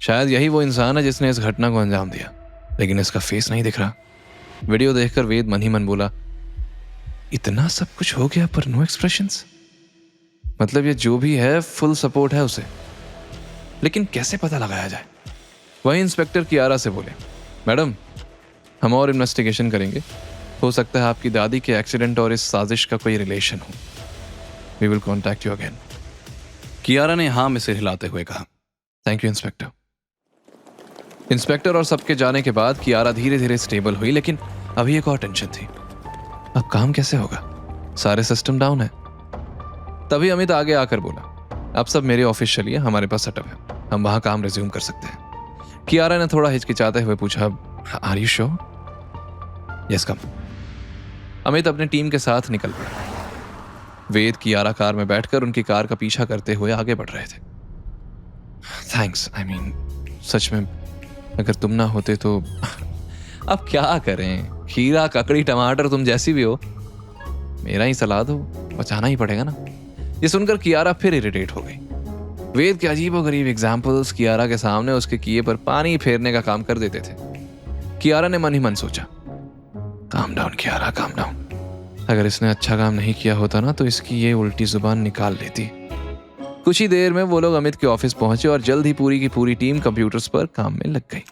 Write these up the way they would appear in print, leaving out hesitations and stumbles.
शायद यही वो इंसान है जिसने इस घटना को अंजाम दिया, लेकिन इसका फेस नहीं दिख रहा। वीडियो देखकर वेद मन ही मन बोला, इतना सब कुछ हो गया पर नो एक्सप्रेशंस। मतलब ये जो भी है फुल सपोर्ट है उसे, लेकिन कैसे पता लगाया जाए? वही इंस्पेक्टर कियारा से बोले, मैडम हम और इन्वेस्टिगेशन करेंगे, हो सकता है आपकी दादी के एक्सीडेंट और इस साजिश का कोई रिलेशन हो। We will contact you again. Kiara ने हाँ में सिर हिलाते हुए कहा, थैंक यू इंस्पेक्टर। इंस्पेक्टर और सबके जाने के बाद कियारा धीरे धीरे स्टेबल हुई, लेकिन अभी एक और टेंशन थी। अब काम कैसे होगा? सारे सिस्टम डाउन है। तभी अमित आगे आकर बोला, अब सब मेरे ऑफिस चलिए, हमारे पास सेटअप है, हम वहां काम रिज्यूम कर सकते हैं। कियारा ने थोड़ा हिचकिचाते हुए पूछा, are you sure? Yes come. Amit अपनी टीम के साथ निकल पड़ा। वेद कियारा कार में बैठकर उनकी कार का पीछा करते हुए आगे बढ़ रहे थे। थैंक्स, आई मीन सच में अगर तुम ना होते तो अब क्या करें, खीरा ककड़ी टमाटर तुम जैसी भी हो, मेरा ही सलाद हो, बचाना ही पड़ेगा ना। ये सुनकर कियारा फिर इरिटेट हो गई। वेद के अजीबोगरीब एग्जाम्पल्स कियारा के सामने उसके किए पर पानी फेरने का काम कर देते थे। कियारा ने मन ही मन सोचा, calm down Kiara, calm down. अगर इसने अच्छा काम नहीं किया होता ना तो इसकी ये उल्टी जुबान निकाल लेती। कुछ ही देर में वो लोग अमित के ऑफिस पहुंचे और जल्द ही पूरी की पूरी टीम कंप्यूटर्स पर काम में लग गई।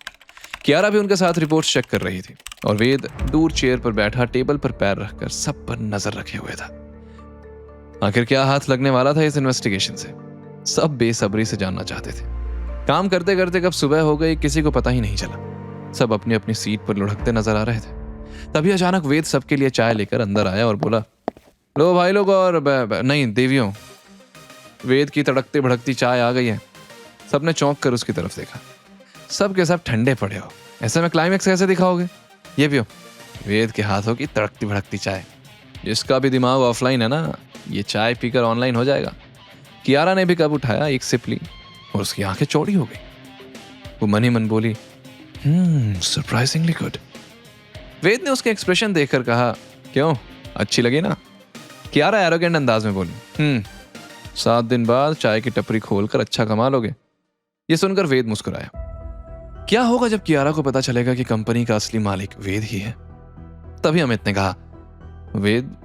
कियारा भी उनके साथ रिपोर्ट्स चेक कर रही थी और वेद दूर चेयर पर बैठा टेबल पर पैर रखकर सब पर नजर रखे हुए था। आखिर क्या हाथ लगने वाला था इस इन्वेस्टिगेशन से? सब बेसब्री से जानना चाहते थे। काम करते करते कब सुबह हो गई किसी को पता ही नहीं चला। सब अपनी अपनी सीट पर लुढ़कते नजर आ रहे थे। तभी अचानक वेद सबके लिए चाय लेकर अंदर आया और बोला, लो भाई लोग और नहीं देवियों, वेद की तड़कती भड़कती चाय आ गई है। सबने चौंक कर उसकी तरफ देखा। सब के सब ठंडे पड़े हो, ऐसे में क्लाइमेक्स कैसे दिखाओगे? ये पियो वेद के हाथों की तड़कती भड़कती चाय। जिसका भी दिमाग ऑफलाइन है ना, ये चाय पीकर ऑनलाइन हो जाएगा। कियारा ने भी कप उठाया, एक सिप ली और उसकी आंखें चौड़ी हो गई। वो मन ही मन बोली, सरप्राइजिंगली गुड। वेद ने उसके एक्सप्रेशन देखकर कहा, क्यों अच्छी लगी ना? कियारा एरोगेंट अंदाज में बोली, 7 दिन बाद चाय की टपरी खोलकर अच्छा कमा लोगे। ये सुनकर वेद मुस्कुराया। क्या होगा जब कियारा को पता चलेगा कि कंपनी का असली मालिक वेद ही है? तभी अमित ने कहा, वेद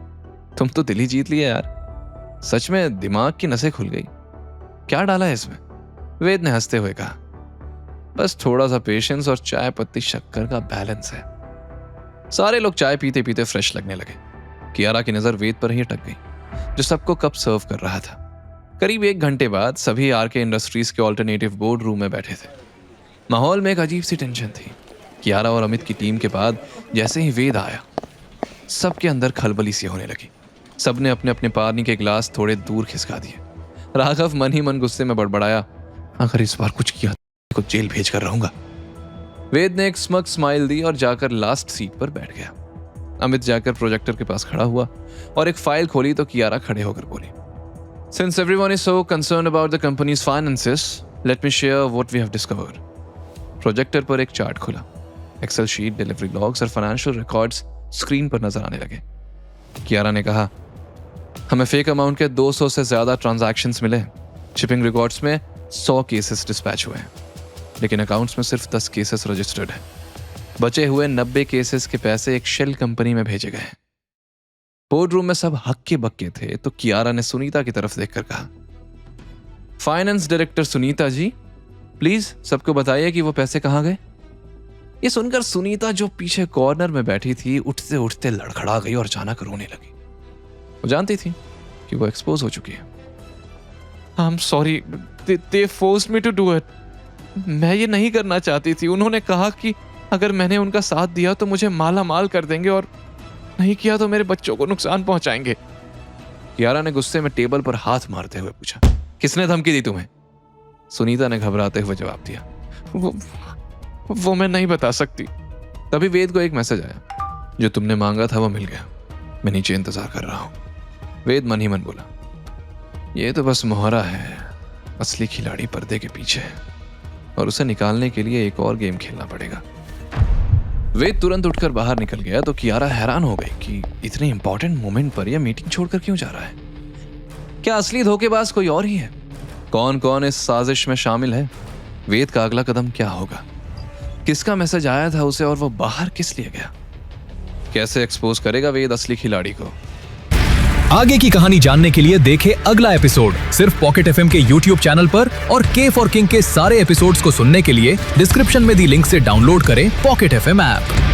तुम तो दिल ही जीत लिए यार, सच में दिमाग की नसें खुल गई। क्या डाला है इसमें? वेद ने हंसते हुए कहा, बस थोड़ा सा पेशेंस और चाय पत्ती शक्कर का बैलेंस है। सारे लोग चाय पीते पीते फ्रेश लगने लगे। कियारा की नजर वेद पर ही अटक गई, जो सबको कप सर्व कर रहा था। करीब 1 घंटे बाद सभी आरके इंडस्ट्रीज के ऑल्टरनेटिव बोर्ड रूम में बैठे थे। माहौल में एक अजीब सी टेंशन थी। कियारा और अमित की टीम के बाद जैसे ही वेद आया, सबके अंदर खलबली सी होने लगी। सबने अपने अपने पानी के गिलास थोड़े दूर खिसका दिए। राघव मन ही मन गुस्से में बड़बड़ाया, अगर इस बार कुछ किया तो जेल भेज कर रहूंगा। वेद ने एक स्मग स्माइल दी और जाकर लास्ट सीट पर बैठ गया। अमित जाकर प्रोजेक्टर के पास खड़ा हुआ और एक फाइल खोली तो कियारा खड़े होकर बोली, since everyone is so concerned about the company's finances, let me share what we have discovered. Projector पर एक चार्ट खुला। एक्सेल शीट, डिलीवरी लॉग्स और फाइनेंशियल रिकॉर्ड्स स्क्रीन पर नजर आने लगे। कियारा ने कहा, हमें फेक अमाउंट के 200 से ज्यादा ट्रांजैक्शंस मिले। शिपिंग रिकॉर्ड्स में 100 केसेस डिस्पैच हुए हैं, लेकिन अकाउंट्स में सिर्फ 10 केसेस रजिस्टर्ड हैं। बचे हुए 90 केसेस के पैसे एक शेल कंपनी में भेजे गए। बोर्ड रूम में सब हक्के बक्के थे तो कियारा ने सुनीता की तरफ देखकर कहा, finance director Sunita ji, please सबको बताइए कि वो पैसे कहाँ गए। ये सुनकर सुनीता जो पीछे कॉर्नर में बैठी थी, उठते उठते लड़खड़ा गई और अचानक रोने लगी। वो जानती थी कि वो एक्सपोज हो चुकी है। I am sorry, they forced me to do it. मैं ये नहीं करना चाहती थी। उन्होंने कहा कि अगर मैंने उनका साथ दिया तो मुझे माला माल कर देंगे और नहीं किया तो मेरे बच्चों को नुकसान पहुंचाएंगे। कियारा ने गुस्से में टेबल पर हाथ मारते हुए पूछा, किसने धमकी दी तुम्हें? सुनीता ने घबराते हुए जवाब दिया, वो मैं नहीं बता सकती। तभी वेद को एक मैसेज आया, जो तुमने मांगा था वो मिल गया, मैं नीचे इंतजार कर रहा हूं। वेद मन ही मन बोला, ये तो बस मोहरा है, असली खिलाड़ी पर्दे के पीछे है और उसे निकालने के लिए एक और गेम खेलना पड़ेगा। वेद तुरंत उठकर बाहर निकल गया तो कियारा हैरान हो गई कि इतने इंपॉर्टेंट मोमेंट पर यह मीटिंग छोड़कर क्यों जा रहा है। क्या असली धोखेबाज कोई और ही है? कौन कौन इस साजिश में शामिल है? वेद का अगला कदम क्या होगा? किसका मैसेज आया था उसे और वो बाहर किस लिए गया? कैसे एक्सपोज करेगा वेद असली खिलाड़ी को? आगे की कहानी जानने के लिए देखें अगला एपिसोड सिर्फ पॉकेट एफएम के यूट्यूब चैनल पर, और के फॉर किंग के सारे एपिसोड्स को सुनने के लिए डिस्क्रिप्शन में दी लिंक से डाउनलोड करें पॉकेट एफएम ऐप।